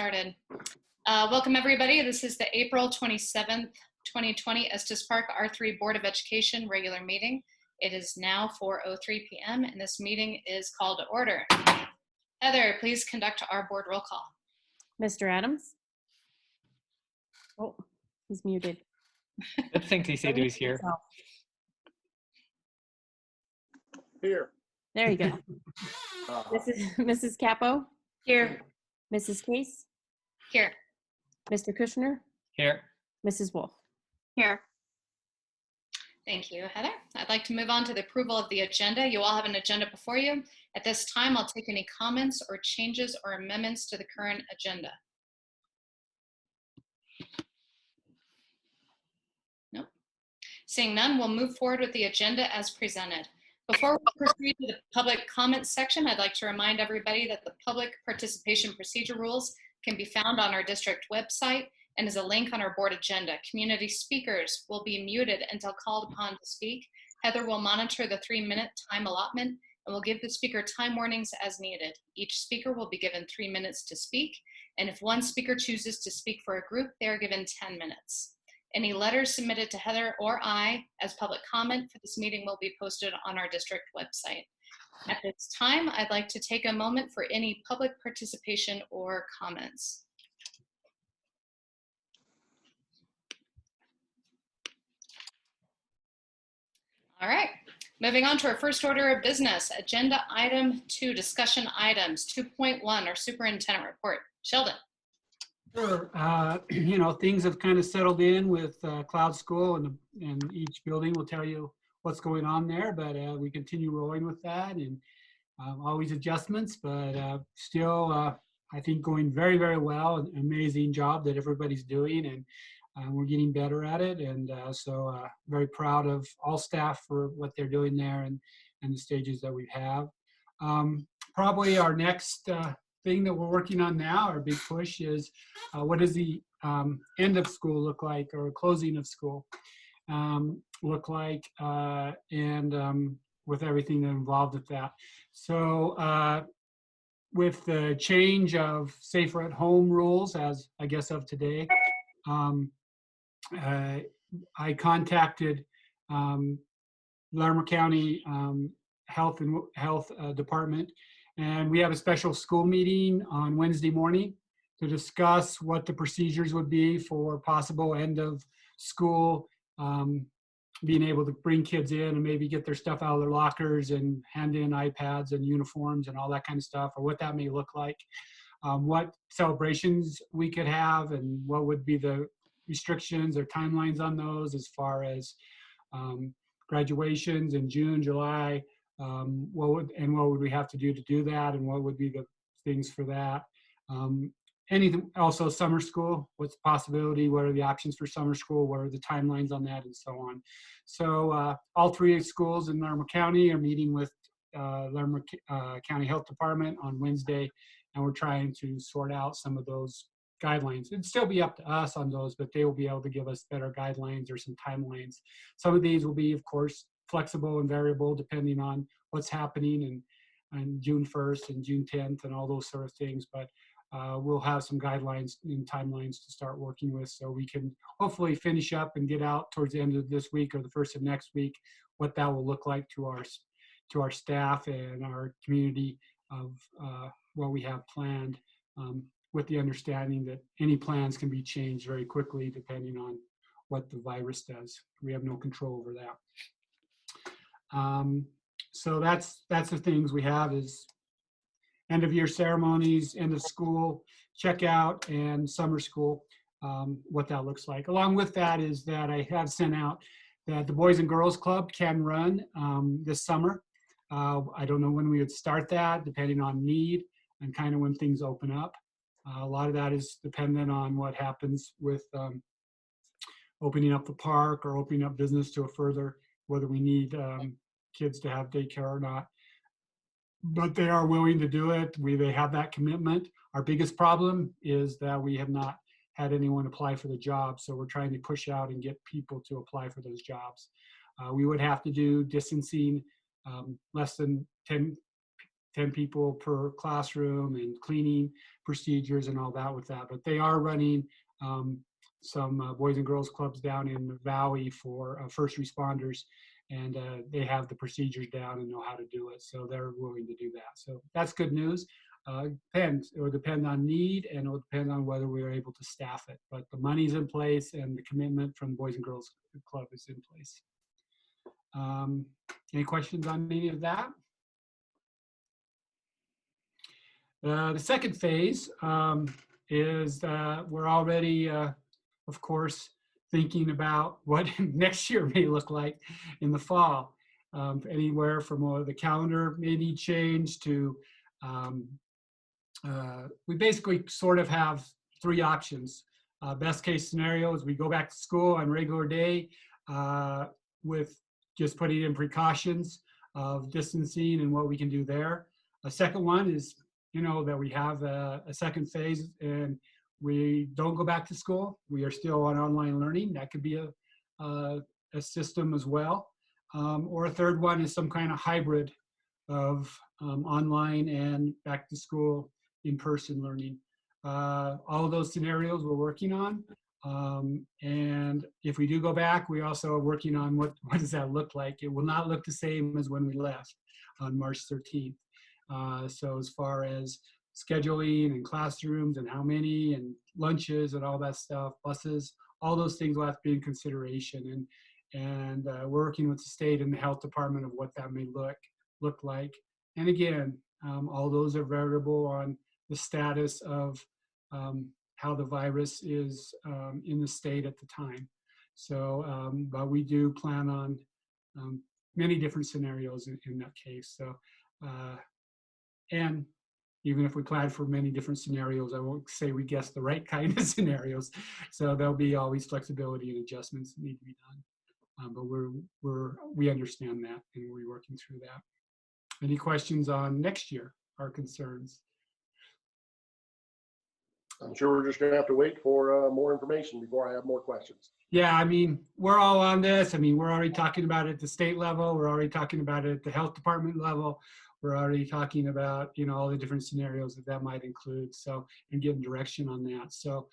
Started. Welcome everybody. This is the April 27th, 2020 Estes Park R3 Board of Education regular meeting. It is now 4:03 p.m. and this meeting is called to order. Heather, please conduct our board roll call. Mr. Adams? Oh, he's muted. I think he said he was here. Here. There you go. Mrs. Capo? Here. Mrs. Case? Here. Mr. Kushner? Here. Mrs. Wolf? Here. Thank you, Heather. I'd like to move on to the approval of the agenda. You all have an agenda before you. At this time, I'll take any comments or changes or amendments to the current agenda. Nope. Seeing none, we'll move forward with the agenda as presented. Before we proceed to the public comment section, I'd like to remind everybody that the public participation procedure rules can be found on our district website and is a link on our board agenda. Community speakers will be muted until called upon to speak. Heather will monitor the 3-minute time allotment and will give the speaker time warnings as needed. Each speaker will be given 3 minutes to speak, and if one speaker chooses to speak for a group, they are given 10 minutes. Any letters submitted to Heather or I as public comment for this meeting will be posted on our district website. At this time, I'd like to take a moment for any public participation or comments. All right, moving on to our first order of business. Agenda item 2, discussion items. 2.1, our superintendent report. Sheldon. Sure. Things have kind of settled in with Cloud School, and each building will tell you what's going on there, but we continue rolling with that, and always adjustments, but still, I think going very, very well. An amazing job that everybody's doing, and we're getting better at it, and so very proud of all staff for what they're doing there and the stages that we have. Probably our next thing that we're working on now, our big push, is what does the end of school look like, or closing of school look like, and with everything involved with that. So with the change of safer at home rules, as I guess of today, I contacted Larimer County Health Department, and we have a special school meeting on Wednesday morning to discuss what the procedures would be for possible end of school, being able to bring kids in and maybe get their stuff out of their lockers and hand in iPads and uniforms and all that kind of stuff, or what that may look like, what celebrations we could have, and what would be the restrictions or timelines on those as far as graduations in June, July, what would we have to do that, and what would be the things for that. Anything, also summer school, what's the possibility, what are the options for summer school, what are the timelines on that, and so on. So all 3 schools in Larimer County are meeting with Larimer County Health Department on Wednesday, and we're trying to sort out some of those guidelines. It'd still be up to us on those, but they will be able to give us better guidelines or some timelines. Some of these will be, of course, flexible and variable depending on what's happening on June 1st and June 10th and all those sort of things, but we'll have some guidelines and timelines to start working with, so we can hopefully finish up and get out towards the end of this week or the first of next week what that will look like to our staff and our community of what we have planned, with the understanding that any plans can be changed very quickly depending on what the virus does. We have no control over that. So that's the things we have is end of year ceremonies, end of school, checkout, and summer school, what that looks like. Along with that is that I have sent out that the Boys and Girls Club can run this summer. I don't know when we would start that, depending on need and kind of when things open up. A lot of that is dependent on what happens with opening up the park or opening up business to a further, whether we need kids to have daycare or not. But they are willing to do it. They have that commitment. Our biggest problem is that we have not had anyone apply for the job, so we're trying to push out and get people to apply for those jobs. We would have to do distancing less than 10 10 people per classroom and cleaning procedures and all that with that. But they are running some Boys and Girls Clubs down in the Valley for first responders, and they have the procedures down and know how to do it. So they're willing to do that. So that's good news. Depends. It will depend on need, and it will depend on whether we are able to staff it. But the money's in place, and the commitment from the Boys and Girls Club is in place. Any questions on any of that? The second phase is we're already, of course, thinking about what next year may look like in the fall. Anywhere from the calendar may need change to, we basically sort of have three options. Best case scenario is we go back to school on regular day with just putting in precautions of distancing and what we can do there. A second one is, that we have a second phase and we don't go back to school. We are still on online learning. That could be a system as well. Or a third one is some kind of hybrid of online and back to school in-person learning. All of those scenarios we're working on. And if we do go back, we also are working on what does that look like. It will not look the same as when we left on March 13th. So as far as scheduling and classrooms and how many and lunches and all that stuff, buses, all those things will have to be in consideration. And we're working with the state and the health department of what that may look like. And again, all those are variable on the status of how the virus is in the state at the time. So, but we do plan on many different scenarios in that case. So, and even if we plan for many different scenarios, I won't say we guess the right kind of scenarios. So there'll be always flexibility and adjustments that need to be done. But we understand that and we're working through that. Any questions on next year, our concerns? I'm sure we're just going to have to wait for more information before I have more questions. Yeah, I mean, we're all on this. I mean, we're already talking about it at the state level. We're already talking about it at the health department level. We're already talking about, all the different scenarios that might include. So, and getting direction on that. So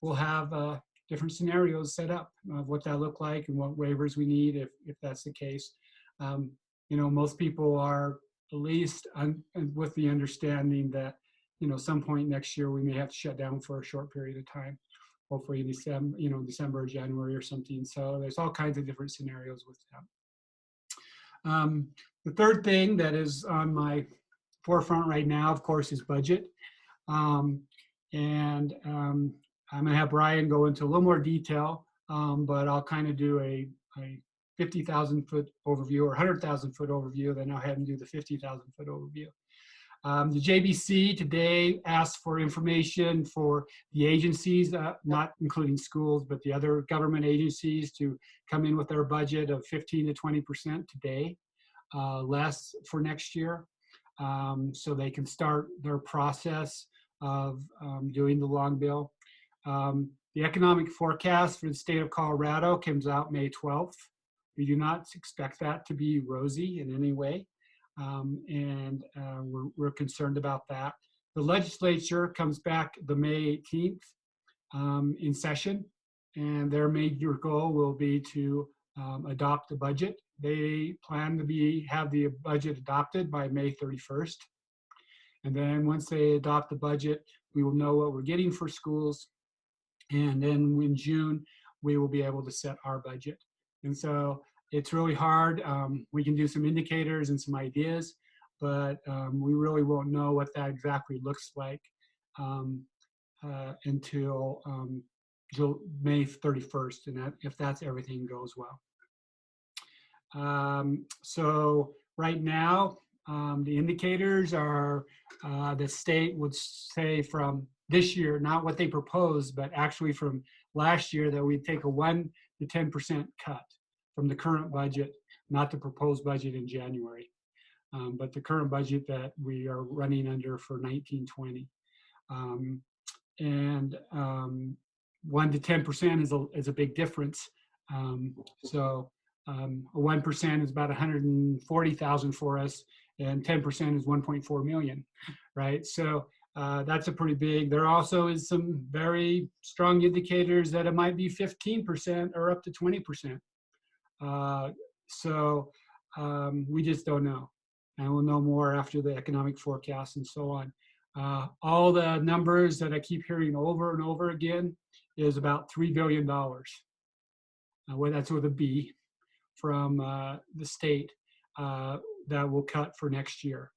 we'll have different scenarios set up of what that look like and what waivers we need if that's the case. Most people are at least with the understanding that, some point next year we may have to shut down for a short period of time, hopefully in December, December or January or something. So there's all kinds of different scenarios with that. The third thing that is on my forefront right now, of course, is budget. I'm going to have Brian go into a little more detail, but I'll kind of do a 50,000 foot overview or 100,000 foot overview, then I'll have him do the 50,000 foot overview. The JBC today asked for information for the agencies, not including schools, but the other government agencies to come in with their budget of 15 to 20% today, less for next year. So they can start their process of doing the long bill. The economic forecast for the state of Colorado comes out May 12th. We do not expect that to be rosy in any way. We're concerned about that. The legislature comes back the May 18th in session, and their major goal will be to adopt the budget. They plan to have the budget adopted by May 31st. And then once they adopt the budget, we will know what we're getting for schools. And then in June, we will be able to set our budget. And so it's really hard. We can do some indicators and some ideas, but we really won't know what that exactly looks like until May 31st, and if that's everything goes well. So right now, the indicators are the state would say from this year, not what they proposed, but actually from last year, that we'd take a 1 to 10% cut from the current budget, not the proposed budget in January, but the current budget that we are running under for 1920. 1 to 10% is a big difference. So a 1% is about 140,000 for us, and 10% is 1.4 million, right? So that's a pretty big. There also is some very strong indicators that it might be 15% or up to 20%. So we just don't know. And we'll know more after the economic forecast and so on. All the numbers that I keep hearing over and over again is about $3 billion. Well, that's with a B from the state that will cut for next year.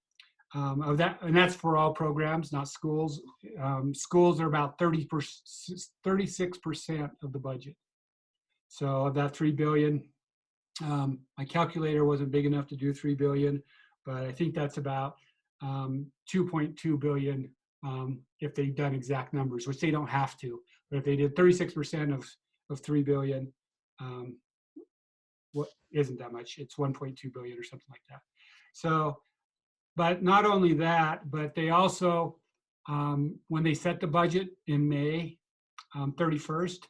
Of that, and that's for all programs, not schools. Schools are about 36% of the budget. So of that 3 billion, my calculator wasn't big enough to do 3 billion, but I think that's about 2.2 billion if they've done exact numbers, which they don't have to. But if they did 36% of 3 billion, what isn't that much? It's 1.2 billion or something like that. So, but not only that, but they also, when they set the budget in May 31st,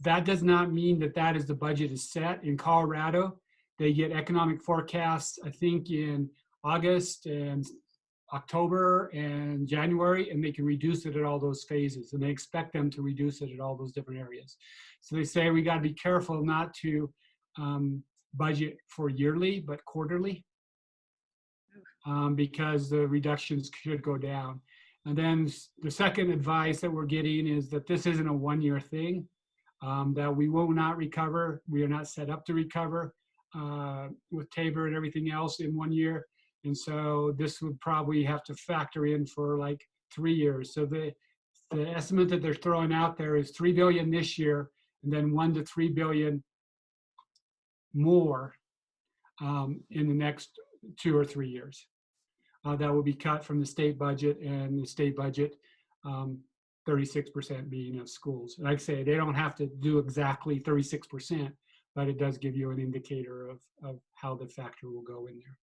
that does not mean that that is the budget is set. In Colorado, they get economic forecasts, I think in August and October and January, and they can reduce it at all those phases. And they expect them to reduce it at all those different areas. So they say we got to be careful not to budget for yearly, but quarterly, because the reductions could go down. And then the second advice that we're getting is that this isn't a one-year thing, that we will not recover. We are not set up to recover with Tabor and everything else in 1 year. And so this would probably have to factor in for like 3 years. So the estimate that they're throwing out there is 3 billion this year, and then 1 to 3 billion more in the next 2 or 3 years. That will be cut from the state budget, and the state budget, 36% being of schools. Like I say, they don't have to do exactly 36%, but it does give you an indicator of how the factor will go in there.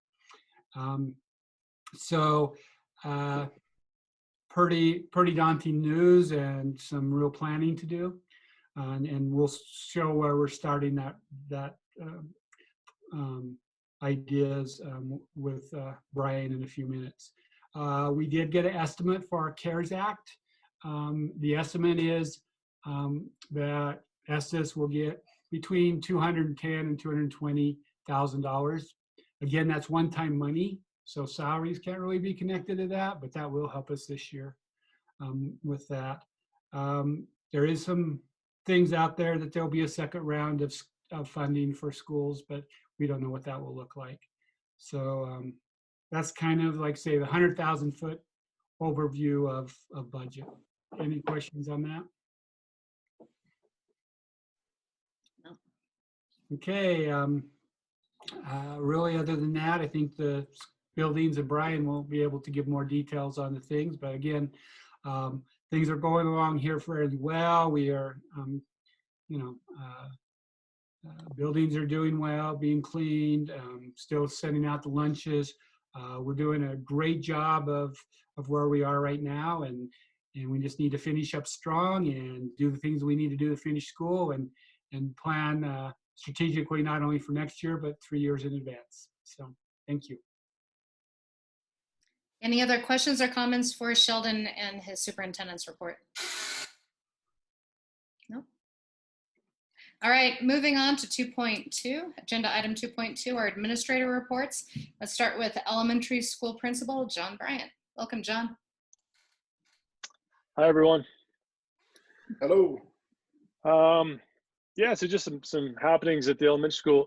Pretty daunting news and some real planning to do. And we'll show where we're starting that ideas with Brian in a few minutes. We did get an estimate for our CARES Act. The estimate is that Estes will get between $210,000 and $220,000. Again, that's one-time money, so salaries can't really be connected to that, but that will help us this year with that. There is some things out there that there'll be a second round of funding for schools, but we don't know what that will look like. So that's kind of like, say, the 100,000-foot overview of budget. Any questions on that? No. Okay. Really, other than that, I think the buildings and Brian will be able to give more details on the things. But again, things are going along here fairly well. We are, buildings are doing well, being cleaned, still sending out the lunches. We're doing a great job of where we are right now, and we just need to finish up strong and do the things we need to do to finish school and plan strategically, not only for next year, but 3 years in advance. So thank you. Any other questions or comments for Sheldon and his superintendent's report? No. All right, moving on to 2.2, agenda item 2.2, our administrator reports. Let's start with elementary school principal, John Bryant. Welcome, John. Hi, everyone. Hello. Yeah, so just some happenings at the elementary school.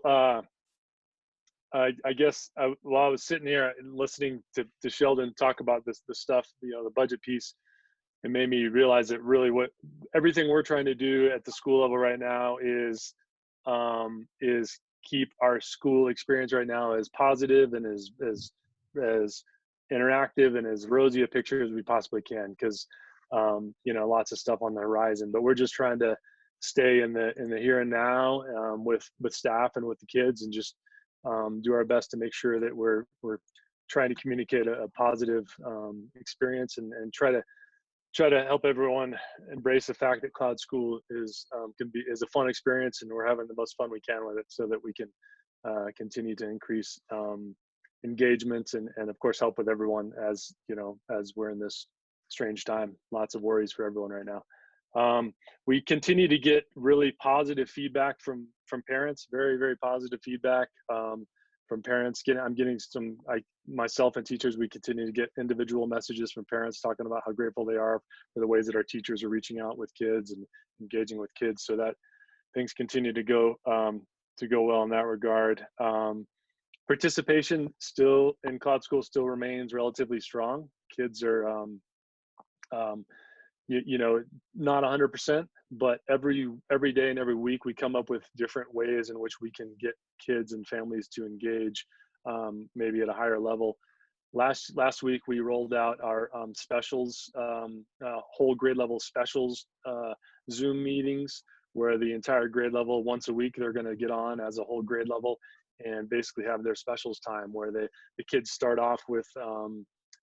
I guess while I was sitting here listening to Sheldon talk about the stuff, the budget piece, it made me realize that really everything we're trying to do at the school level right now is keep our school experience right now as positive and as interactive and as rosy a picture as we possibly can, because lots of stuff on the horizon. But we're just trying to stay in the here and now with staff and with the kids, and just do our best to make sure that we're trying to communicate a positive experience, and try to help everyone embrace the fact that Cloud School is a fun experience, and we're having the most fun we can with it, so that we can continue to increase engagement and of course help with everyone as as we're in this strange time. Lots of worries for everyone right now. We continue to get really positive feedback from parents, very, very positive feedback from parents. I'm getting some, myself and teachers, we continue to get individual messages from parents talking about how grateful they are for the ways that our teachers are reaching out with kids and engaging with kids, so that things continue to go well in that regard. Participation still in Cloud School still remains relatively strong. Kids are not 100%, but every day and every week we come up with different ways in which we can get kids and families to engage, maybe at a higher level. Last week we rolled out our specials, whole grade level specials Zoom meetings, where the entire grade level, once a week, they're going to get on as a whole grade level and basically have their specials time, where the kids start off with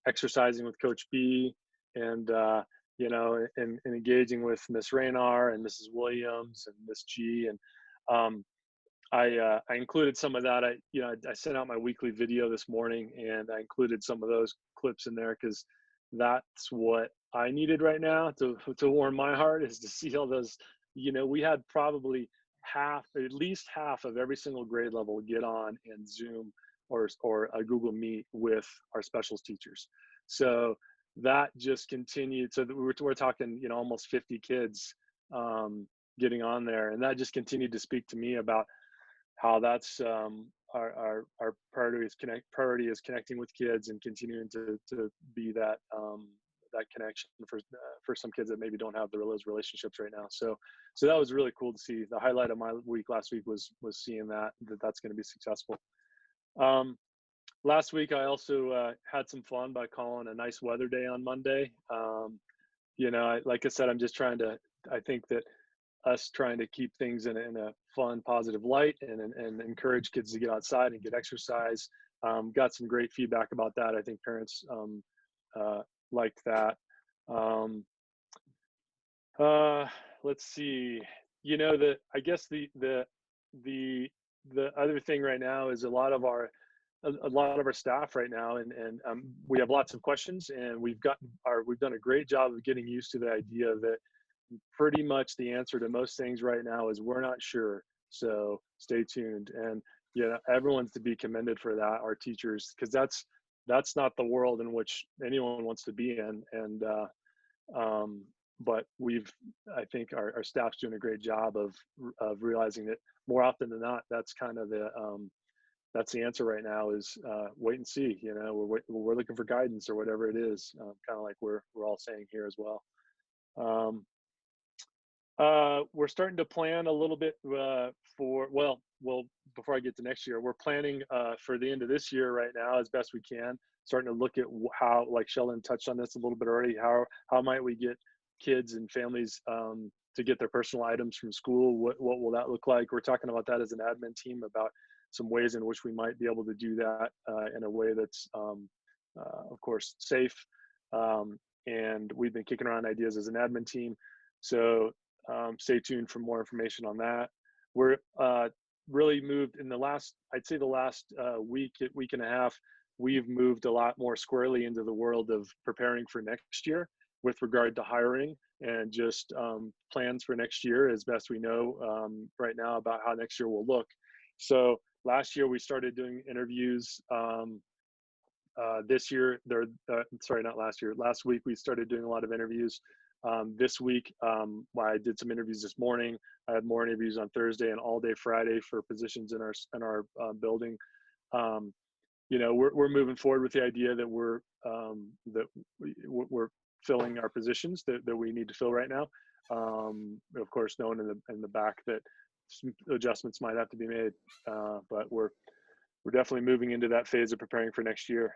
exercising with Coach B and and engaging with Miss Raynar and Mrs. Williams and Miss G. And I included some of that. I sent out my weekly video this morning, and I included some of those clips in there because that's what I needed right now to warm my heart, is to see all those. We had probably at least half of every single grade level get on and Zoom or a Google Meet with our specials teachers. So that just continued. So we're talking, almost 50 kids getting on there, and that just continued to speak to me about how that's our priority is connecting with kids and continuing to be that that connection for some kids that maybe don't have those relationships right now. So that was really cool to see. The highlight of my week last week was seeing that's going to be successful. Last week I also had some fun by calling a nice weather day on Monday. Like I said, I'm just I think that us trying to keep things in a fun, positive light and encourage kids to get outside and get exercise. Got some great feedback about that. I think parents liked that. Let's see. I guess the other thing right now is a lot of our staff right now, and we have lots of questions, and we've done a great job of getting used to the idea that pretty much the answer to most things right now is we're not sure. So stay tuned, and everyone's to be commended for that. Our teachers, because that's not the world in which anyone wants to be in, and but I think our staff's doing a great job of realizing that more often than not, that's kind of that's the answer right now, is wait and see. We're looking for guidance or whatever it is, kind of like we're all saying here as well. We're starting to plan a little bit before I get to next year, we're planning for the end of this year right now as best we can, starting to look at how, like Sheldon touched on this a little bit already, how might we get kids and families to get their personal items from school? What will that look like? We're talking about that as an admin team, about some ways in which we might be able to do that in a way that's, of course, safe. And we've been kicking around ideas as an admin team. So stay tuned for more information on that. We're really moved in the last week and a half. We've moved a lot more squarely into the world of preparing for next year with regard to hiring and just plans for next year as best we know right now about how next year will look. So last year we started doing interviews. This year, last week we started doing a lot of interviews. This week, I did some interviews this morning. I had more interviews on Thursday and all day Friday for positions in our building. We're moving forward with the idea that we're filling our positions that we need to fill right now. Of course, knowing in the back that some adjustments might have to be made, but we're definitely moving into that phase of preparing for next year.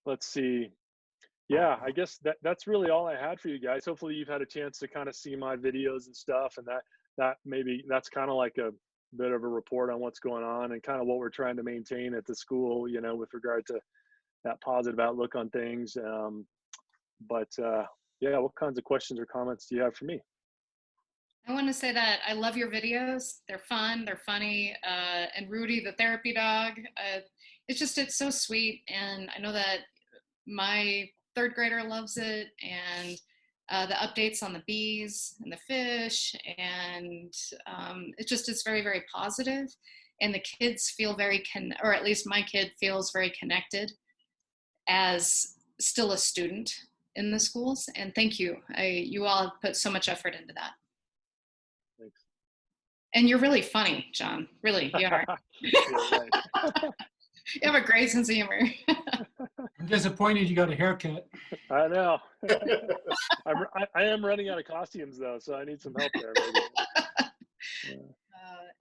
Let's see. Yeah, I guess that's really all I had for you guys. Hopefully you've had a chance to kind of see my videos and stuff, and that's kind of like a bit of a report on what's going on and kind of what we're trying to maintain at the school, with regard to that positive outlook on things. What kinds of questions or comments do you have for me? I want to say that I love your videos. They're fun, they're funny, and Rudy, the therapy dog, it's so sweet. And I know that my third grader loves it, and the updates on the bees and the fish, and it's very, very positive. And the kids feel or at least my kid feels very connected as still a student in the schools. And thank you. You all have put so much effort into that. Thanks. And you're really funny, John. Really, you are. Yeah, right. You have a great sense of humor. I'm disappointed you got a haircut. I know. I am running out of costumes though, so I need some help there. Maybe. Yeah.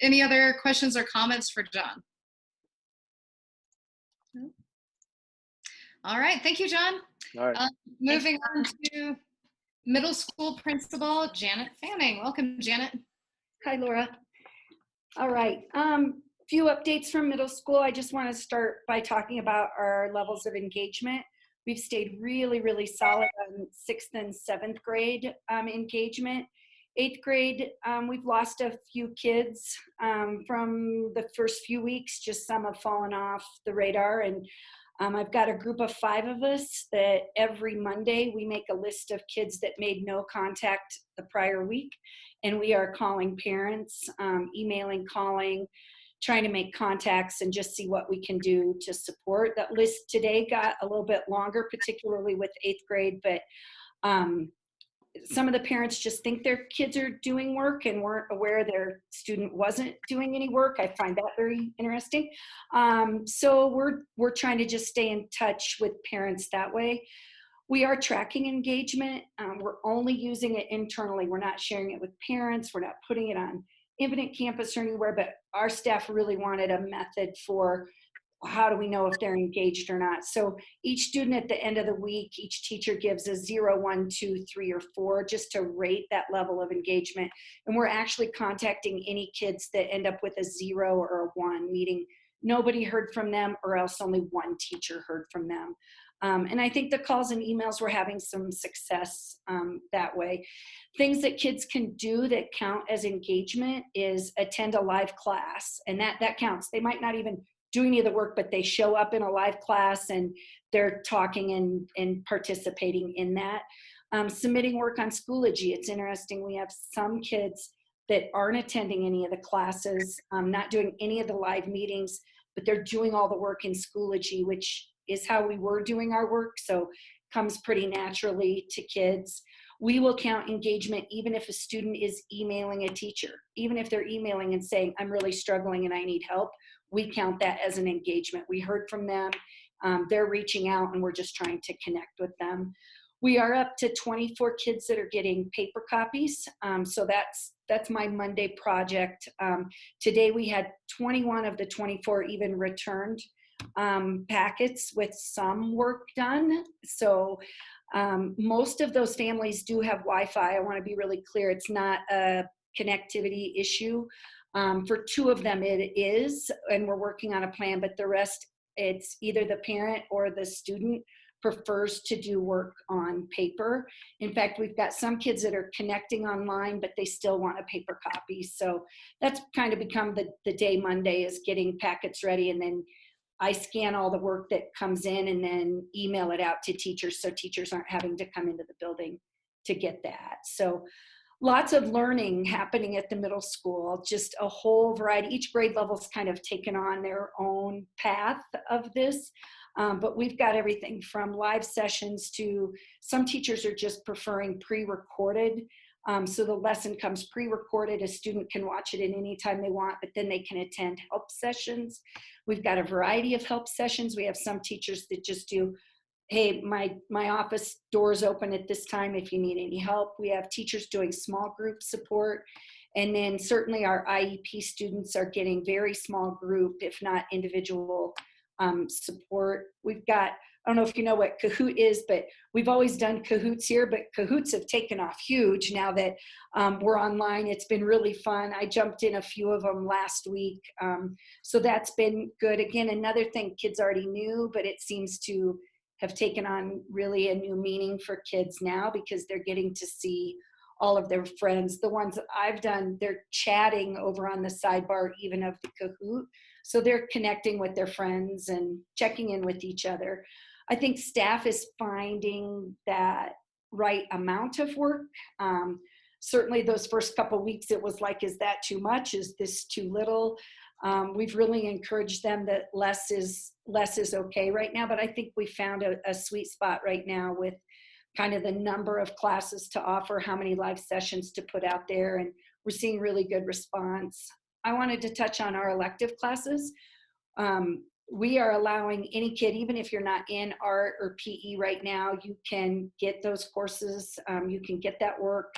Any other questions or comments for John? No? All right, thank you, John. All right. Moving on to middle school principal Janet Fanning. Welcome, Janet. Hi, Laura. All right. Few updates from middle school. I just want to start by talking about our levels of engagement. We've stayed really, really solid on 6th and 7th grade engagement. 8th grade, we've lost a few kids from the first few weeks. Just some have fallen off the radar. And I've got a group of 5 of us that every Monday we make a list of kids that made no contact the prior week. And we are calling parents, emailing, calling, trying to make contacts and just see what we can do to support. That list today got a little bit longer, particularly with 8th grade, but some of the parents just think their kids are doing work and weren't aware their student wasn't doing any work. I find that very interesting. So we're trying to just stay in touch with parents that way. We are tracking engagement. We're only using it internally. We're not sharing it with parents. We're not putting it on Infinite Campus or anywhere, but our staff really wanted a method for how do we know if they're engaged or not. So each student at the end of the week, each teacher gives a 0, 1, 2, 3, or 4 just to rate that level of engagement. And we're actually contacting any kids that end up with a 0 or a 1, meaning nobody heard from them or else only one teacher heard from them. And I think the calls and emails, we're having some success that way. Things that kids can do that count as engagement is attend a live class, and that counts. They might not even do any of the work, but they show up in a live class and they're talking and participating in that. Submitting work on Schoology. It's interesting. We have some kids that aren't attending any of the classes, not doing any of the live meetings, but they're doing all the work in Schoology, which is how we were doing our work, so comes pretty naturally to kids. We will count engagement even if a student is emailing a teacher. Even if they're emailing and saying, I'm really struggling and I need help, we count that as an engagement. We heard from them, they're reaching out, and we're just trying to connect with them. We are up to 24 kids that are getting paper copies, so that's my Monday project. Today we had 21 of the 24 even returned packets with some work done. So most of those families do have Wi-Fi. I want to be really clear. It's not a connectivity issue. For 2 of them it is, and we're working on a plan, but the rest, it's either the parent or the student prefers to do work on paper. In fact, we've got some kids that are connecting online, but they still want a paper copy. So that's kind of become the day Monday, is getting packets ready, and then I scan all the work that comes in and then email it out to teachers, so teachers aren't having to come into the building to get that. So lots of learning happening at the middle school, just a whole variety. Each grade level's kind of taken on their own path of this, but we've got everything from live sessions to some teachers are just preferring pre-recorded. So the lesson comes pre-recorded. A student can watch it at any time they want, but then they can attend help sessions. We've got a variety of help sessions. We have some teachers that just do, hey, my office doors open at this time if you need any help. We have teachers doing small group support. And then certainly our IEP students are getting very small group, if not individual support. We've got, I don't know if you know what Kahoot is, but we've always done Kahoots here, but Kahoots have taken off huge now that we're online. It's been really fun. I jumped in a few of them last week. So that's been good. Again, another thing kids already knew, but it seems to have taken on really a new meaning for kids now because they're getting to see all of their friends. The ones that I've done, they're chatting over on the sidebar even of the Kahoot. So they're connecting with their friends and checking in with each other. I think staff is finding that right amount of work. Certainly those first couple weeks, it was like, is that too much? Is this too little? We've really encouraged them that less is okay right now, but I think we found a sweet spot right now with kind of the number of classes to offer, how many live sessions to put out there, and we're seeing really good response. I wanted to touch on our elective classes. We are allowing any kid, even if you're not in art or PE right now, you can get those courses, you can get that work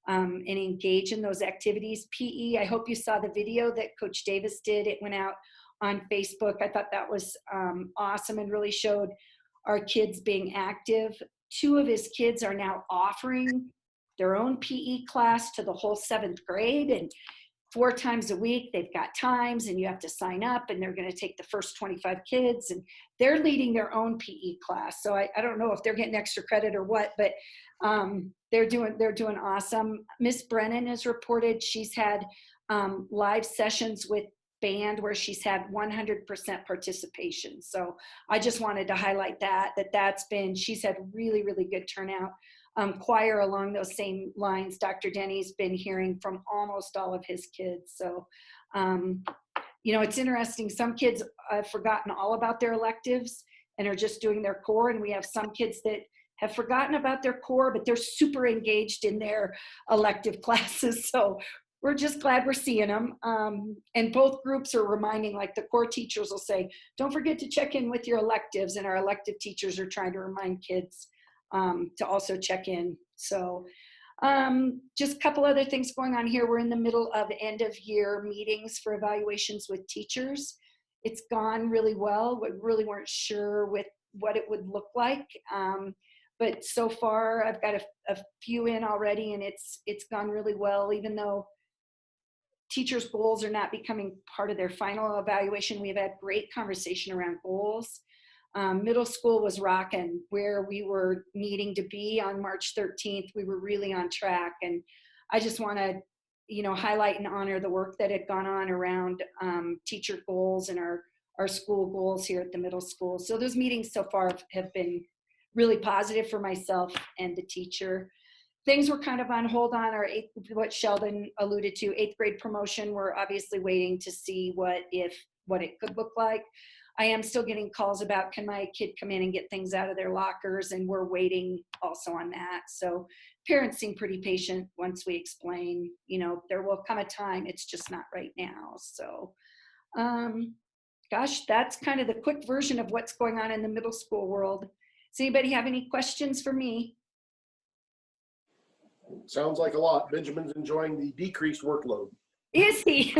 and engage in those activities. PE, I hope you saw the video that Coach Davis did. It went out on Facebook. I thought that was awesome and really showed our kids being active. 2 of his kids are now offering their own PE class to the whole 7th grade, and 4 times a week they've got times and you have to sign up, and they're going to take the first 25 kids and they're leading their own PE class. So I don't know if they're getting extra credit or what, but they're doing awesome. Miss Brennan has reported she's had live sessions with band where she's had 100% participation. So I just wanted to highlight she's had really, really good turnout. Choir along those same lines, Dr. Denny's been hearing from almost all of his kids. So, it's interesting. Some kids have forgotten all about their electives and are just doing their core. And we have some kids that have forgotten about their core, but they're super engaged in their elective classes. So we're just glad we're seeing them. And both groups are reminding, like the core teachers will say, don't forget to check in with your electives. And our elective teachers are trying to remind kids to also check in. So just a couple other things going on here. We're in the middle of end of year meetings for evaluations with teachers. It's gone really well. We really weren't sure with what it would look like. But so far I've got a few in already, and it's gone really well. Even though teachers' goals are not becoming part of their final evaluation, we've had great conversation around goals. Middle school was rocking where we were needing to be on March 13th. We were really on track. And I just want to, highlight and honor the work that had gone on around teacher goals and our school goals here at the middle school. So those meetings so far have been really positive for myself and the teacher. Things were kind of on hold on our what Sheldon alluded to, 8th grade promotion. We're obviously waiting to see what it could look like. I am still getting calls about, can my kid come in and get things out of their lockers? And we're waiting also on that. So parents seem pretty patient once we explain, there will come a time, it's just not right now. So, gosh, that's kind of the quick version of what's going on in the middle school world. Does anybody have any questions for me? Sounds like a lot. Benjamin's enjoying the decreased workload. Is he?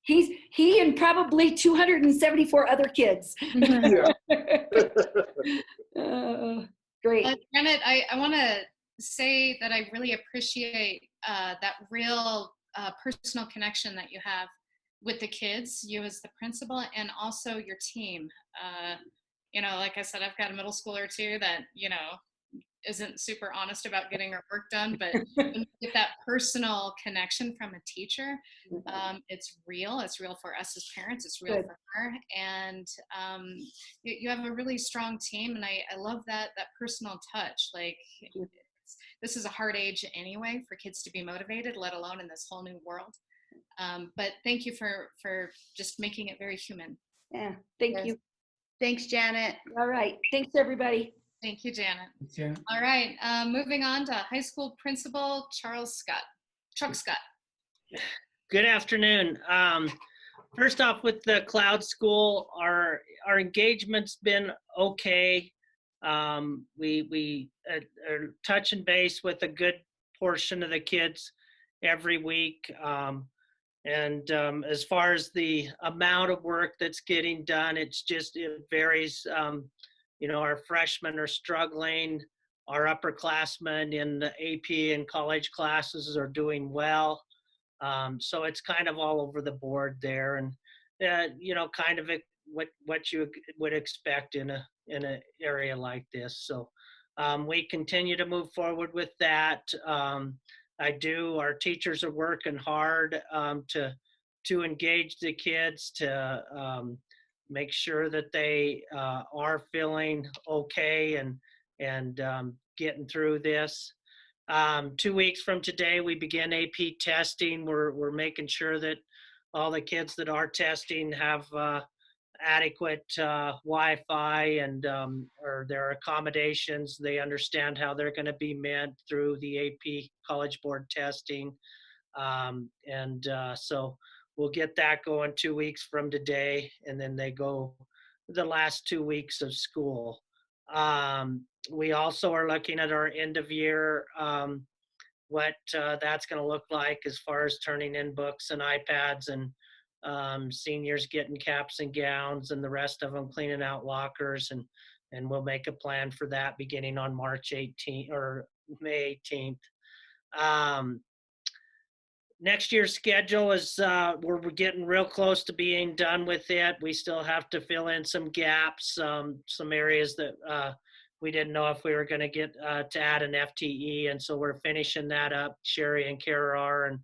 He and probably 274 other kids. Yeah. Great. Janet, I want to say that I really appreciate that real personal connection that you have with the kids, you as the principal, and also your team. Like I said, I've got a middle schooler too that, isn't super honest about getting her work done, but when you get that personal connection from a teacher, it's real. It's real for us as parents. It's real for her. And you have a really strong team, and I love that personal touch. Like, this is a hard age anyway for kids to be motivated, let alone in this whole new world. But thank you for just making it very human. Yeah, thank you. Thanks, Janet. All right. Thanks, everybody. Thank you, Janet. Thanks, Janet. All right, moving on to high school principal Chuck Scott. Good afternoon. First off, with the Cloud School, our engagement's been okay. We are touching base with a good portion of the kids every week. As far as the amount of work that's getting done, it varies. Our freshmen are struggling. Our upperclassmen in the AP and college classes are doing well. So it's kind of all over the board there, and kind of what you would expect in an area like this. So We continue to move forward with that. Our teachers are working hard to engage the kids, to make sure that they are feeling okay and getting through this. 2 weeks from today, we begin AP testing. We're making sure that all the kids that are testing have adequate Wi-Fi and or their accommodations. They understand how they're going to be met through the AP College Board testing. So we'll get that going 2 weeks from today, and then they go the last 2 weeks of school. We also are looking at our end of year, what that's going to look like as far as turning in books and iPads, and seniors getting caps and gowns, and the rest of them cleaning out lockers, and we'll make a plan for that beginning on March 18th or May 18th. Next year's schedule is we're getting real close to being done with it. We still have to fill in some gaps, some areas that we didn't know if we were going to get to add an FTE, and so we're finishing that up. Sherry and Kara are, and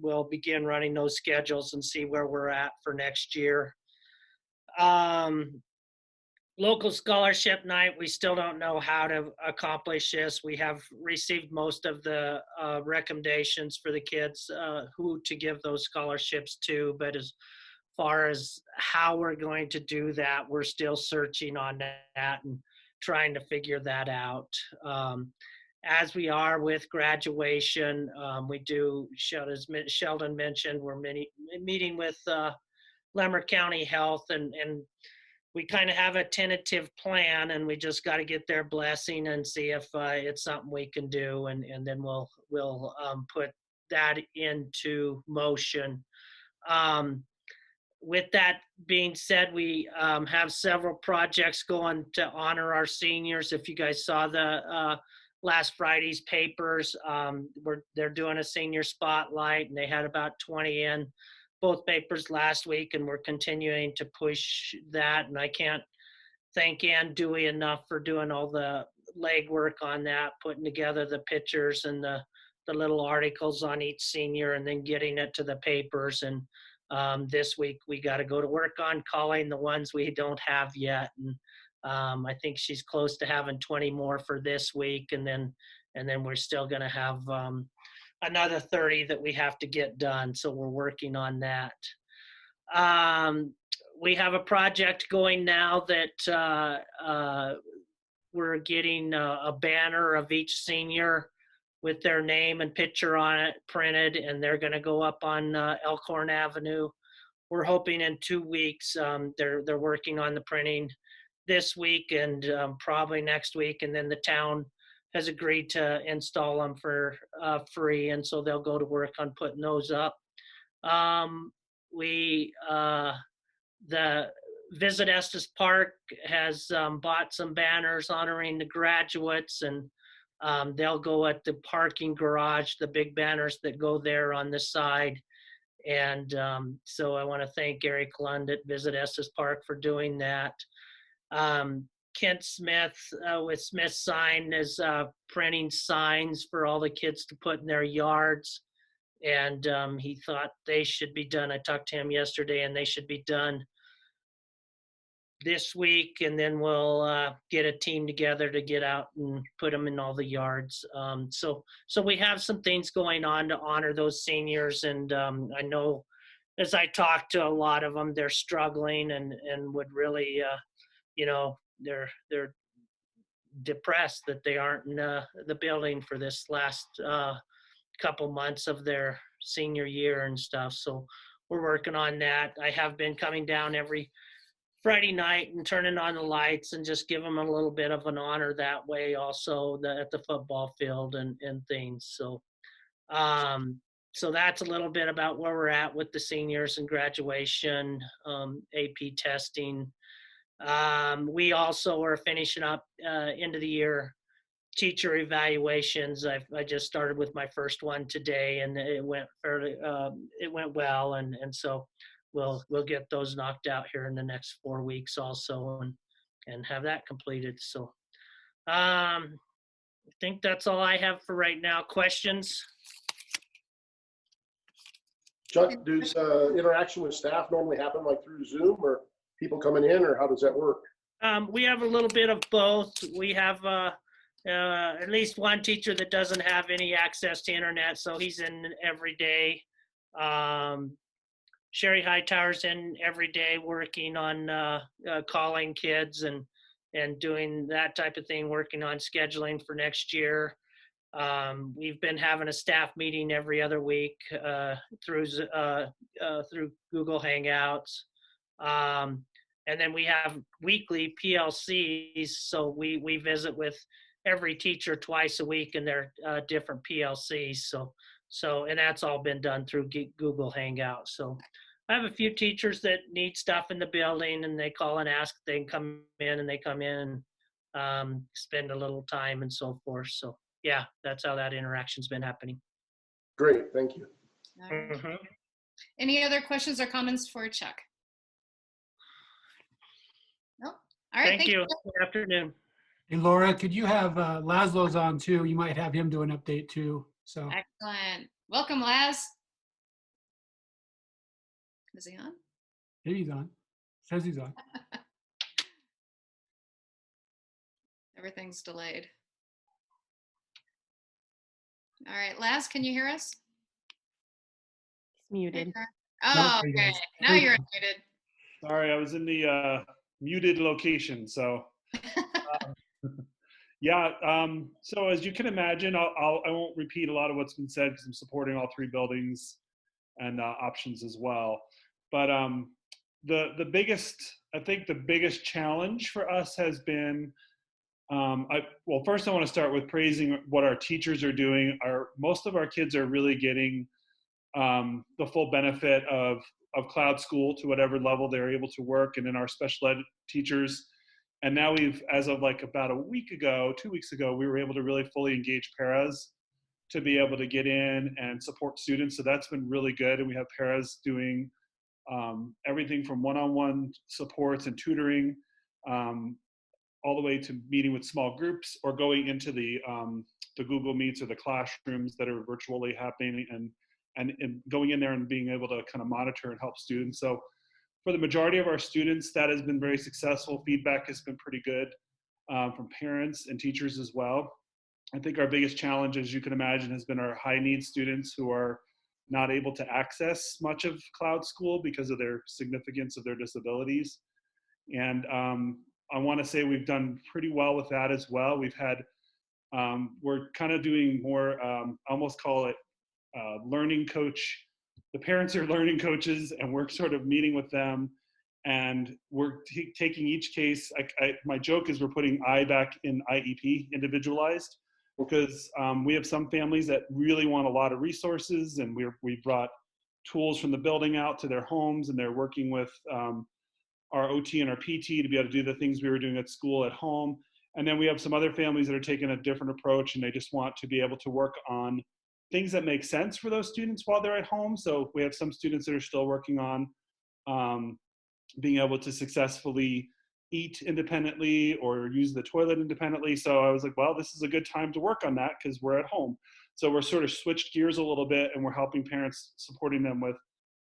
we'll begin running those schedules and see where we're at for next year. Local scholarship night, we still don't know how to accomplish this. We have received most of the recommendations for the kids who to give those scholarships to, but as far as how we're going to do that, we're still searching on that and trying to figure that out. As we are with graduation, we do, as Sheldon mentioned, we're meeting with Lemmer County Health, and we kind of have a tentative plan, and we just got to get their blessing and see if it's something we can do, and then we'll put that into motion. With that being said, we have several projects going to honor our seniors. If you guys saw the last Friday's papers, they're doing a senior spotlight, and they had about 20 in both papers last week, and we're continuing to push that. And I can't thank Ann Dewey enough for doing all the legwork on that, putting together the pictures and the little articles on each senior, and then getting it to the papers. And this week we got to go to work on calling the ones we don't have yet, and I think she's close to having 20 more for this week, and then we're still going to have another 30 that we have to get done. So we're working on that. We have a project going now that we're getting a banner of each senior with their name and picture on it printed, and they're going to go up on Elkhorn Avenue. We're hoping in 2 weeks. They're working on the printing this week and probably next week, and then the town has agreed to install them for free, and so they'll go to work on putting those up. The Visit Estes Park has bought some banners honoring the graduates, and they'll go at the parking garage, the big banners that go there on the side. And so I want to thank Gary Klund at Visit Estes Park for doing that. Kent Smith with Smith Sign is printing signs for all the kids to put in their yards. And he thought they should be done. I talked to him yesterday, and they should be done this week, and then we'll get a team together to get out and put them in all the yards. So we have some things going on to honor those seniors, and I know as I talk to a lot of them, they're struggling and would really, they're depressed that they aren't in the building for this last couple months of their senior year and stuff. So we're working on that. I have been coming down every Friday night and turning on the lights and just give them a little bit of an honor that way also at the football field and things. So that's a little bit about where we're at with the seniors and graduation, AP testing. We also are finishing up end of the year teacher evaluations. I just started with my first one today, and it went well, and so we'll get those knocked out here in the next 4 weeks also, and have that completed. So I think that's all I have for right now. Questions? Chuck, does interaction with staff normally happen like through Zoom or people coming in, or how does that work? We have a little bit of both. We have at least one teacher that doesn't have any access to internet, so he's in every day. Sherry Hightower's in every day working on calling kids and doing that type of thing, working on scheduling for next year. We've been having a staff meeting every other week through Google Hangouts. And then we have weekly PLCs, so we visit with every teacher twice a week in their different PLCs. And that's all been done through Google Hangouts. So I have a few teachers that need stuff in the building, and they call and ask if they can come in, and they come in and spend a little time and so forth. So yeah, that's how that interaction's been happening. Great, thank you. All right. Any other questions or comments for Chuck? No. All right. Thank you. Good afternoon. Hey, Laura, could you have Laszlo's on too? You might have him do an update too. So Excellent. Welcome, Laz. Is he on? maybe he's on. Says he's on. Everything's delayed. All right, Laz, can you hear us? He's muted. Oh, there he okay. goes. Now There you you're go. unmuted. Sorry, I was in the muted location. So, yeah. So as you can imagine, I won't repeat a lot of what's been said because I'm supporting all three buildings and options as well. But the biggest, I think, the biggest challenge for us has been. Well, first I want to start with praising what our teachers are doing. Most of our kids are really getting the full benefit of cloud school to whatever level they're able to work, and then our special ed teachers. And now as of like about a week ago, 2 weeks ago, we were able to really fully engage paras to be able to get in and support students. So that's been really good. And we have paras doing everything from one-on-one supports and tutoring, all the way to meeting with small groups or going into the Google Meets or the classrooms that are virtually happening and going in there and being able to kind of monitor and help students. So for the majority of our students, that has been very successful. Feedback has been pretty good from parents and teachers as well. I think our biggest challenge, as you can imagine, has been our high need students who are not able to access much of cloud school because of their significance of their disabilities. And I want to say we've done pretty well with that as well. We've had, we're kind of doing more, I almost call it learning coach. The parents are learning coaches, and we're sort of meeting with them, and we're taking each case. My joke is we're putting I back in IEP, individualized, because we have some families that really want a lot of resources, and we brought tools from the building out to their homes, and they're working with our OT and our PT to be able to do the things we were doing at school at home. And then we have some other families that are taking a different approach, and they just want to be able to work on things that make sense for those students while they're at home. So we have some students that are still working on being able to successfully eat independently or use the toilet independently. So I was like, well, this is a good time to work on that because we're at home. So we're sort of switched gears a little bit, and we're helping parents, supporting them with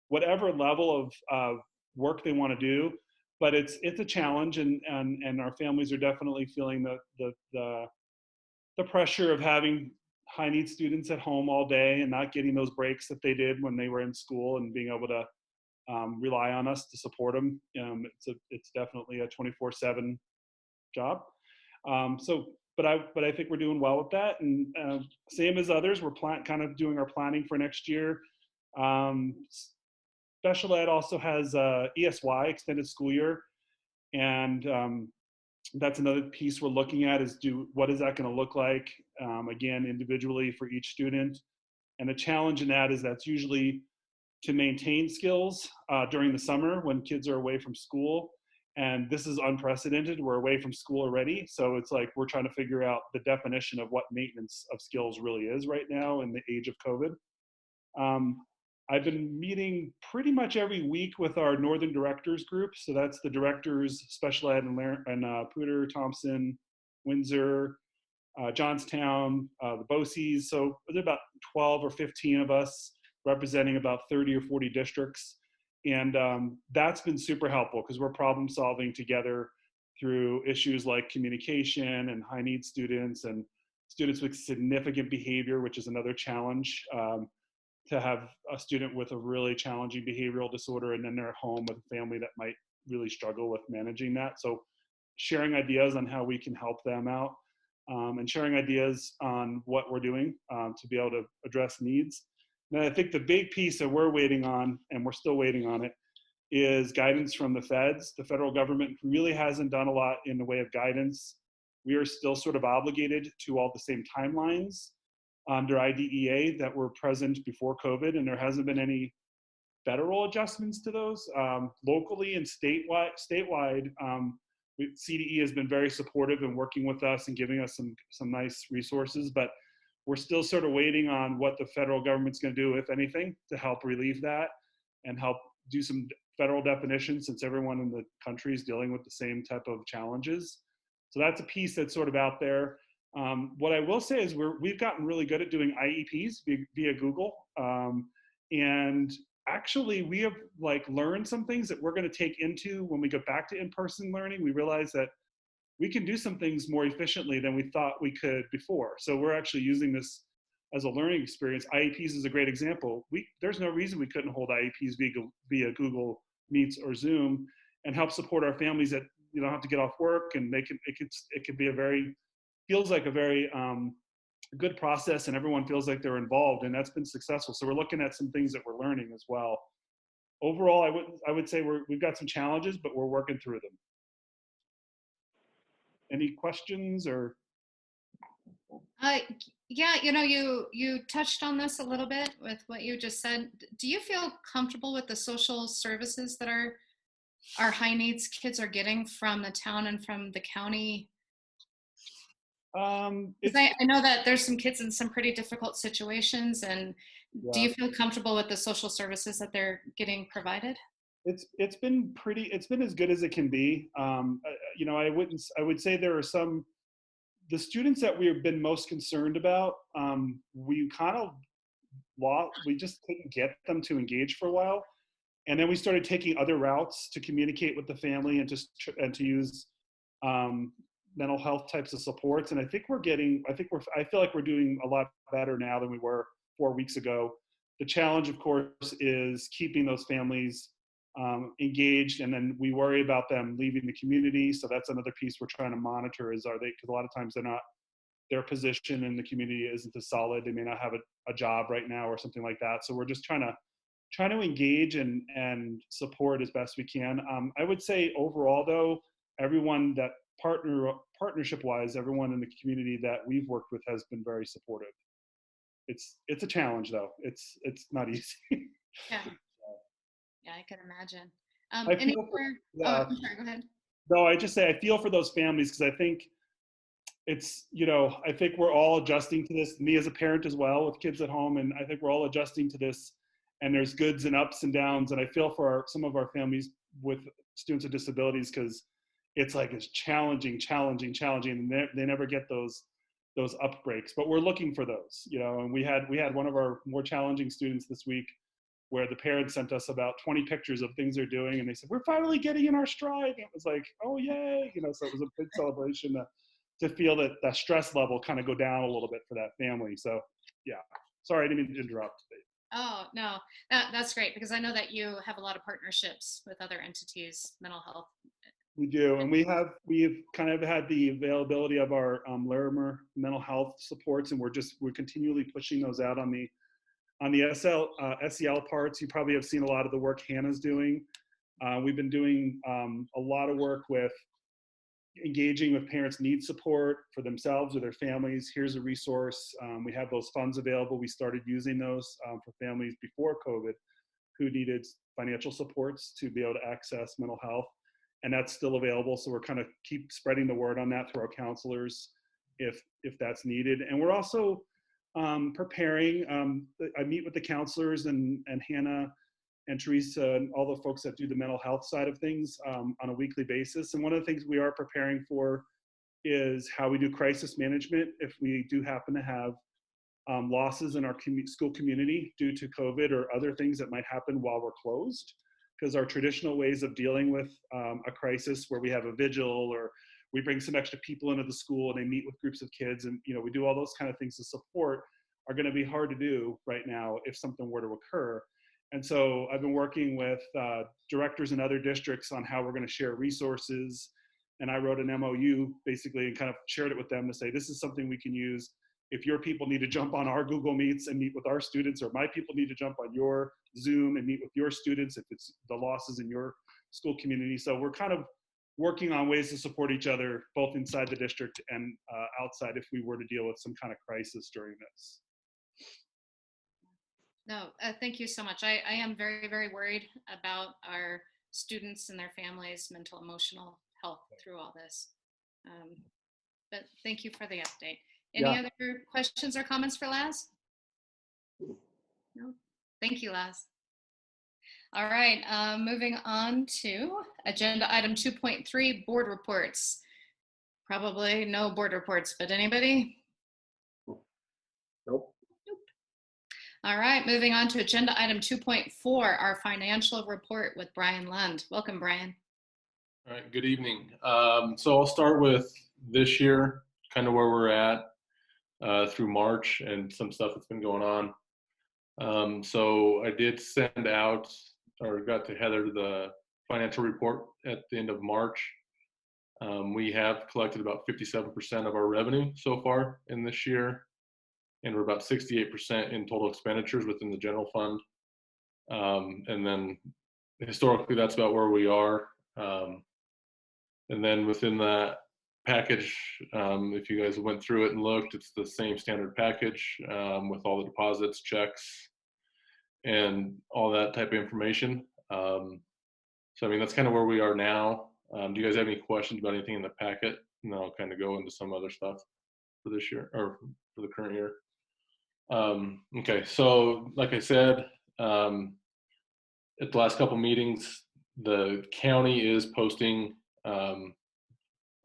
whatever level of work they want to do. But it's a challenge, and our families are definitely feeling the pressure of having high need students at home all day and not getting those breaks that they did when they were in school, and being able to rely on us to support them. It's definitely a 24/7 job. But I think we're doing well with that, and same as others, we're kind of doing our planning for next year. Special ed also has ESY, extended school year, and that's another piece we're looking at is what is that going to look like, again, individually for each student. And the challenge in that is that's usually to maintain skills during the summer when kids are away from school. And this is unprecedented. We're away from school already. So it's like we're trying to figure out the definition of what maintenance of skills really is right now in the age of COVID. I've been meeting pretty much every week with our Northern Directors group. So that's the directors, special ed and Pooter, Thompson, Windsor, Johnstown, the BOCES. So there are about 12 or 15 of us representing about 30 or 40 districts. And that's been super helpful because we're problem solving together through issues like communication and high need students and students with significant behavior, which is another challenge. To have a student with a really challenging behavioral disorder and then they're home with a family that might really struggle with managing that. So sharing ideas on how we can help them out and sharing ideas on what we're doing to be able to address needs. And I think the big piece that we're waiting on, and we're still waiting on it, is guidance from the feds. The federal government really hasn't done a lot in the way of guidance. We are still sort of obligated to all the same timelines under IDEA that were present before COVID, and there hasn't been any federal adjustments to those. Locally and statewide, CDE has been very supportive in working with us and giving us some nice resources, but we're still sort of waiting on what the federal government's going to do, if anything, to help relieve that and help do some federal definitions, since everyone in the country is dealing with the same type of challenges. So that's a piece that's sort of out there. What I will say is we've gotten really good at doing IEPs via Google. And actually we have learned some things that we're going to take into when we go back to in-person learning. We realize that we can do some things more efficiently than we thought we could before. So we're actually using this as a learning experience. IEPs is a great example. There's no reason we couldn't hold IEPs via Google Meets or Zoom and help support our families that don't have to get off work, and it could be feels like a very good process, and everyone feels like they're involved, and that's been successful. So we're looking at some things that we're learning as well. Overall, I would say we've got some challenges, but we're working through them. Any questions or? Yeah, you touched on this a little bit with what you just said. Do you feel comfortable with the social services that our high needs kids are getting from the town and from the county? I know that there's some kids in some pretty difficult situations, and do you feel comfortable with the social services that they're getting provided? It's been as good as it can be. I would say there are the students that we've been most concerned about, we just couldn't get them to engage for a while. And then we started taking other routes to communicate with the family and to use mental health types of supports. And I feel like we're doing a lot better now than we were 4 weeks ago. The challenge, of course, is keeping those families engaged, and then we worry about them leaving the community. So that's another piece we're trying to monitor because a lot of times their position in the community isn't as solid. They may not have a job right now or something like that. So we're just trying to engage and support as best we can. I would say overall though, everyone that partnership wise, everyone in the community that we've worked with has been very supportive. It's a challenge though. It's not easy. Yeah. Yeah, I can imagine. I'm sorry, go ahead. No, I just say I feel for those families because I think I think we're all adjusting to this, me as a parent as well with kids at home, and I think we're all adjusting to this, and there's goods and ups and downs, and I feel for some of our families with students with disabilities because it's challenging, and they never get those up breaks, but we're looking for those, and we had one of our more challenging students this week where the parents sent us about 20 pictures of things they're doing, and they said, we're finally getting in our stride. And it was like, oh, yay. So it was a big celebration to feel that stress level kind of go down a little bit for that family. So yeah, sorry, I didn't mean to interrupt. Oh, no, that's great, because I know that you have a lot of partnerships with other entities, mental health. We do, and we've kind of had the availability of our Larimer mental health supports, and we're continually pushing those out on the SEL parts. You probably have seen a lot of the work Hannah's doing. We've been doing a lot of work with engaging with parents need support for themselves or their families. Here's a resource. We have those funds available. We started using those for families before COVID who needed financial supports to be able to access mental health. And that's still available. So we're kind of keep spreading the word on that through our counselors if that's needed. And we're also preparing. I meet with the counselors and Hannah and Teresa and all the folks that do the mental health side of things on a weekly basis. And one of the things we are preparing for is how we do crisis management if we do happen to have losses in our school community due to COVID or other things that might happen while we're closed. Because our traditional ways of dealing with a crisis, where we have a vigil or we bring some extra people into the school and they meet with groups of kids, and we do all those kind of things to support, are going to be hard to do right now if something were to occur. And so I've been working with directors in other districts on how we're going to share resources. And I wrote an MOU basically and kind of shared it with them to say, this is something we can use if your people need to jump on our Google Meets and meet with our students, or my people need to jump on your Zoom and meet with your students if it's the losses in your school community. So we're kind of working on ways to support each other, both inside the district and outside, if we were to deal with some kind of crisis during this. No, thank you so much. I am very, very worried about our students and their families' mental, emotional health through all this. But thank you for the update. Any other questions or comments for Laz? No? Thank you, Laz. All right, moving on to agenda item 2.3, board reports. Probably no board reports, but anybody? Nope. All right, moving on to agenda item 2.4, our financial report with Brian Lund. Welcome, Brian. All right, good evening. So I'll start with this year, kind of where we're at through March and some stuff that's been going on. So I did send out, or got to Heather, the financial report at the end of March. We have collected about 57% of our revenue so far in this year, and we're about 68% in total expenditures within the general fund. And then historically, that's about where we are. And then within that package, if you guys went through it and looked, it's the same standard package with all the deposits, checks, and all that type of information. So I mean, that's kind of where we are now. Do you guys have any questions about anything in the packet? And then I'll kind of go into some other stuff for this year, or for the current year. Okay, so like I said, at the last couple meetings, the county is posting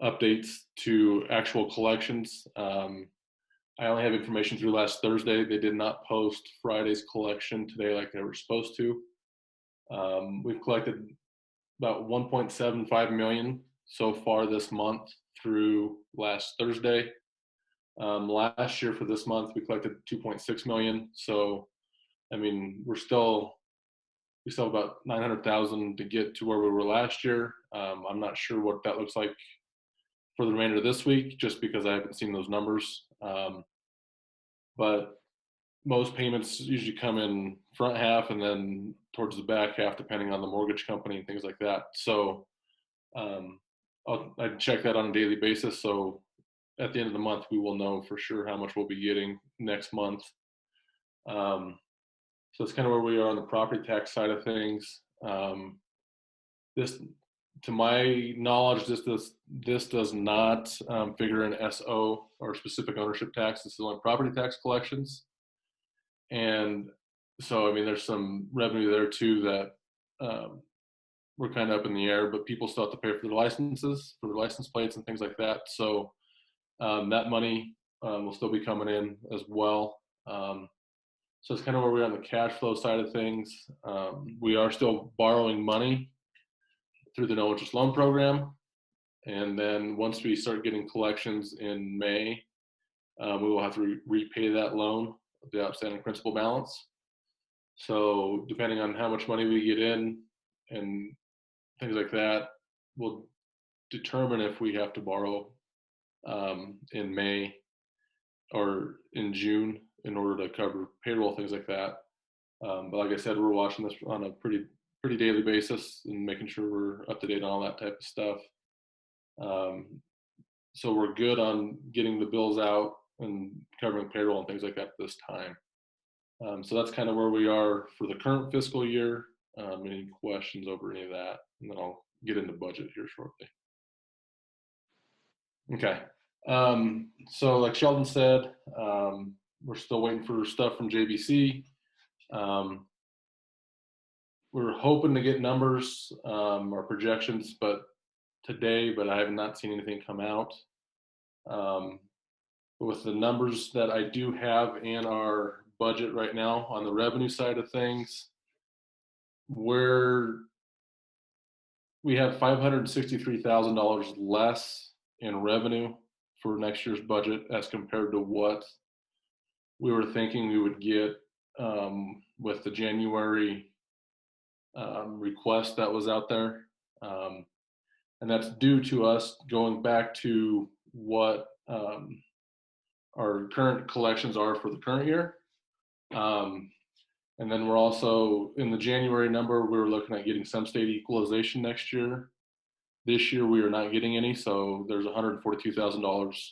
updates to actual collections. I only have information through last Thursday. They did not post Friday's collection today like they were supposed to. We've collected about 1.75 million so far this month through last Thursday. Last year for this month, we collected 2.6 million. So, I mean, we still have about 900,000 to get to where we were last year. I'm not sure what that looks like for the remainder of this week, just because I haven't seen those numbers. But most payments usually come in front half and then towards the back half, depending on the mortgage company and things like that. So I check that on a daily basis. So at the end of the month, we will know for sure how much we'll be getting next month. So that's kind of where we are on the property tax side of things. This, to my knowledge, this does not figure in SO or specific ownership tax. This is only property tax collections. And so, I mean, there's some revenue there too that we're kind of up in the air, but people still have to pay for their licenses, for their license plates and things like that. So that money will still be coming in as well. So it's kind of where we are on the cash flow side of things. We are still borrowing money through the no interest loan program. And then once we start getting collections in May, we will have to repay that loan, the outstanding principal balance. So depending on how much money we get in and things like that, will determine if we have to borrow in May or in June in order to cover payroll, things like that. But like I said, we're watching this on a pretty daily basis and making sure we're up to date on all that type of stuff. So we're good on getting the bills out and covering payroll and things like that this time. So that's kind of where we are for the current fiscal year. Any questions over any of that? And then I'll get into budget here shortly. Okay. So like Sheldon said, we're still waiting for stuff from JBC. We're hoping to get numbers or projections, but I have not seen anything come out. With the numbers that I do have in our budget right now on the revenue side of things, we have $563,000 less in revenue for next year's budget as compared to what we were thinking we would get with the January request that was out there. And that's due to us going back to what our current collections are for the current year. And then we're also, in the January number, we were looking at getting some state equalization next year. This year we are not getting any, so there's $142,000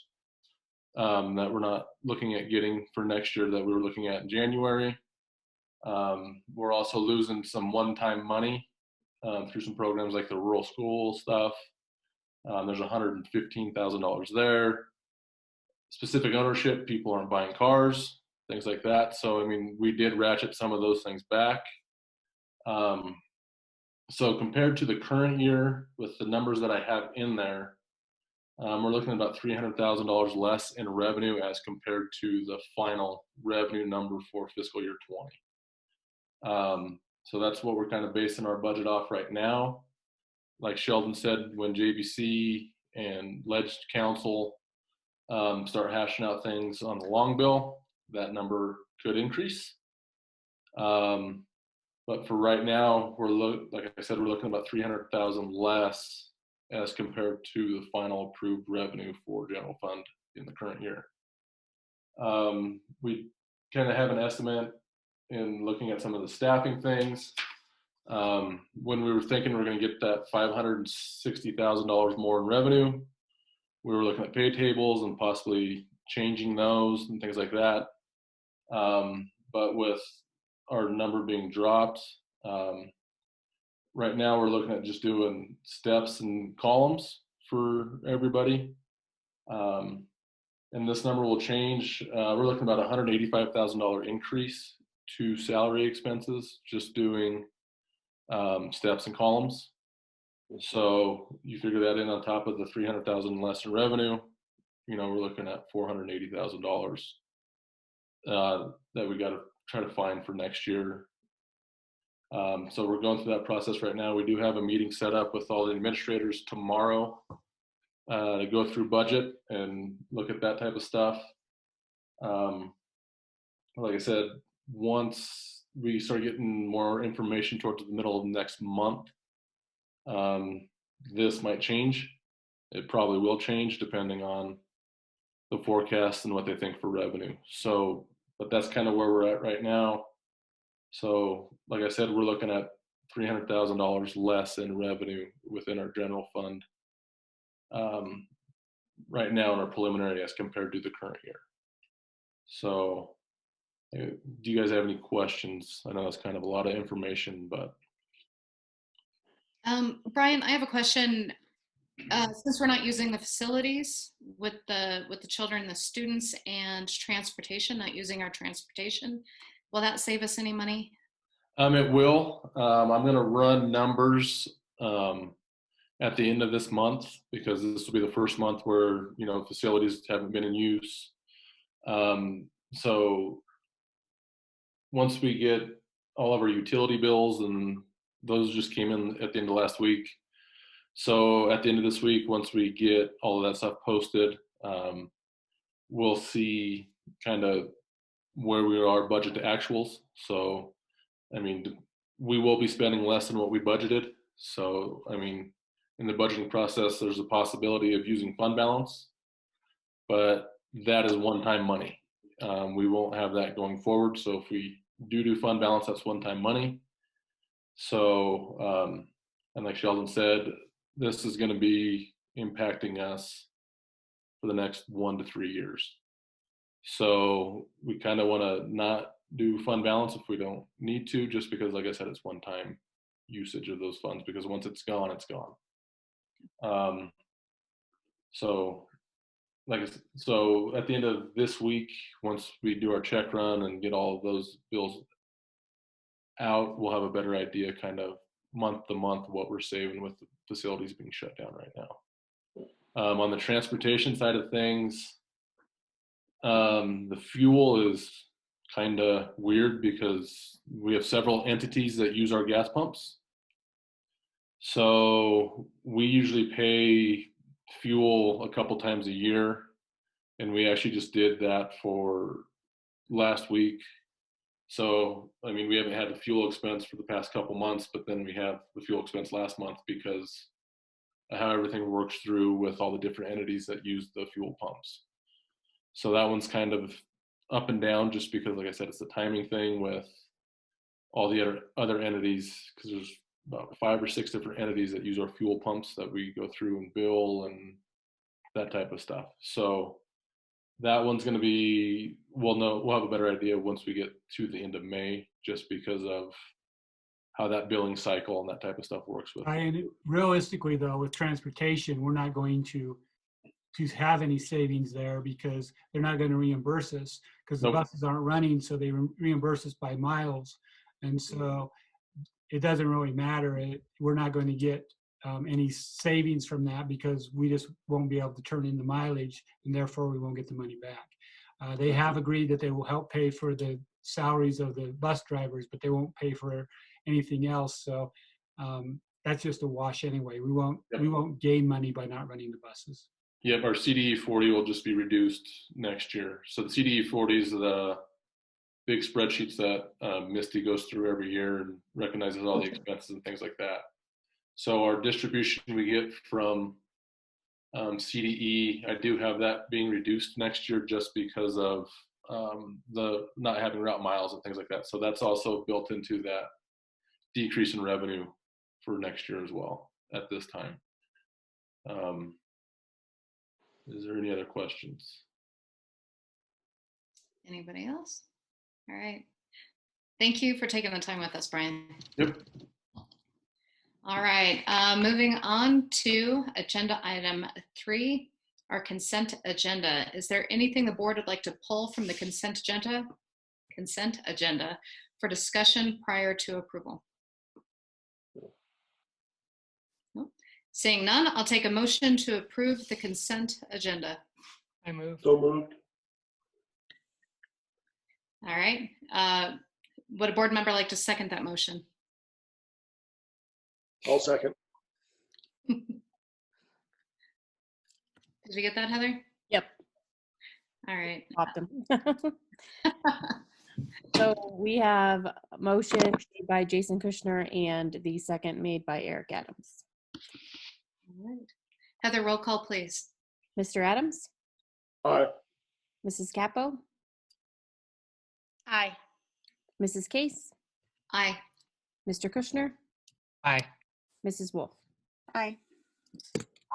that we're not looking at getting for next year that we were looking at in January. We're also losing some one-time money through some programs like the rural school stuff. There's $115,000 there. Specific ownership, people aren't buying cars, things like that. So, I mean, we did ratchet some of those things back. So compared to the current year with the numbers that I have in there, we're looking at about $300,000 less in revenue as compared to the final revenue number for fiscal year 20. So that's what we're kind of basing our budget off right now. Like Sheldon said, when JBC and Ledge Council start hashing out things on the long bill, that number could increase. But for right now, like I said, we're looking at about 300,000 less as compared to the final approved revenue for general fund in the current year. We kind of have an estimate in looking at some of the staffing things. When we were thinking we are going to get that $560,000 more in revenue, we were looking at pay tables and possibly changing those and things like that. But with our number being dropped, right now we're looking at just doing steps and columns for everybody. And this number will change. We're looking at about $185,000 increase to salary expenses, just doing steps and columns. So you figure that in on top of the 300,000 less in revenue, we're looking at $480,000 that we got to try to find for next year. So we're going through that process right now. We do have a meeting set up with all the administrators tomorrow to go through budget and look at that type of stuff. Like I said, once we start getting more information towards the middle of next month, this might change. It probably will change depending on the forecast and what they think for revenue. So, but that's kind of where we're at right now. So, like I said, we're looking at $300,000 less in revenue within our general fund right now in our preliminary as compared to the current year. So, do you guys have any questions? I know that's kind of a lot of information, but. Brian, I have a question. Since we're not using the facilities with the children, the students, and transportation, not using our transportation, will that save us any money? It will. I'm going to run numbers at the end of this month because this will be the first month where facilities haven't been in use. So once we get all of our utility bills, and those just came in at the end of last week. So at the end of this week, once we get all of that stuff posted, we'll see kind of where we are budget to actuals. So, I mean, we will be spending less than what we budgeted. So, I mean, in the budgeting process, there's a possibility of using fund balance, but that is one-time money. We won't have that going forward. So if we do fund balance, that's one-time money. So, and like Sheldon said, this is going to be impacting us for the next 1 to 3 years. So we kind of want to not do fund balance if we don't need to, just because, like I said, it's one-time usage of those funds, because once it's gone, it's gone. So at the end of this week, once we do our check run and get all of those bills out, we'll have a better idea kind of month to month what we're saving with the facilities being shut down right now. On the transportation side of things, the fuel is kind of weird because we have several entities that use our gas pumps. So we usually pay fuel a couple times a year, and we actually just did that for last week. So, I mean, we haven't had the fuel expense for the past couple months, but then we have the fuel expense last month because of how everything works through with all the different entities that use the fuel pumps. So that one's kind of up and down just because, like I said, it's the timing thing with all the other entities, because there's about 5 or 6 different entities that use our fuel pumps that we go through and bill and that type of stuff. So that one's going to be, we'll have a better idea once we get to the end of May, just because of how that billing cycle and that type of stuff works with. And realistically, though, with transportation, we're not going to have any savings there because they're not going to reimburse us because the buses aren't running, so they reimburse us by miles. And so it doesn't really matter. We're not going to get any savings from that because we just won't be able to turn in the mileage, and therefore we won't get the money back. They have agreed that they will help pay for the salaries of the bus drivers, but they won't pay for anything else. So that's just a wash anyway. We won't gain money by not running the buses. Yep, our CDE 40 will just be reduced next year. So the CDE 40 is the big spreadsheets that Misty goes through every year and recognizes all the expenses and things like that. So our distribution we get from CDE, I do have that being reduced next year just because of the not having route miles and things like that. So that's also built into that decrease in revenue for next year as well at this time. Is there any other questions? Anybody else? All right. Thank you for taking the time with us, Brian. Yep. All right, moving on to agenda item 3, our consent agenda. Is there anything the board would like to pull from the consent agenda for discussion prior to approval? Nope. Seeing none, I'll take a motion to approve the consent agenda. I move. So moved. All right. Would a board member like to second that motion? I'll second. Did you get that, Heather? Yep. All right. Popped them. So we have a motion made by Jason Kushner and the second made by Eric Adams. All right. Heather, roll call, please. Mr. Adams? Aye. Mrs. Capo? Aye. Mrs. Case? Aye. Mr. Kushner? Aye. Mrs. Wolf? Aye.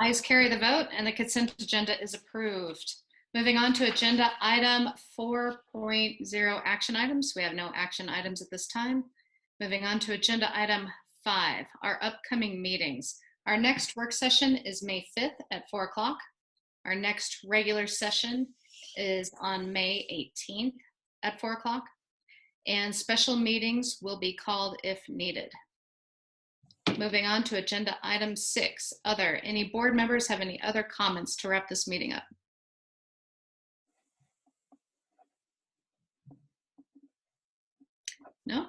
Ayes carry the vote, and the consent agenda is approved. Moving on to agenda item 4.0, action items. We have no action items at this time. Moving on to agenda item 5, our upcoming meetings. Our next work session is May 5th at 4 o'clock. Our next regular session is on May 18th at 4 o'clock. And special meetings will be called if needed. Moving on to agenda item 6, other. Any board members have any other comments to wrap this meeting up? No?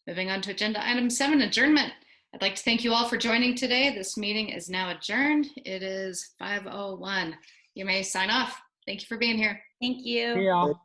Moving on to agenda item 7, adjournment. I'd like to thank you all for joining today. This meeting is now adjourned. It is 5:01. You may sign off. Thank you for being here. Thank you. See y'all.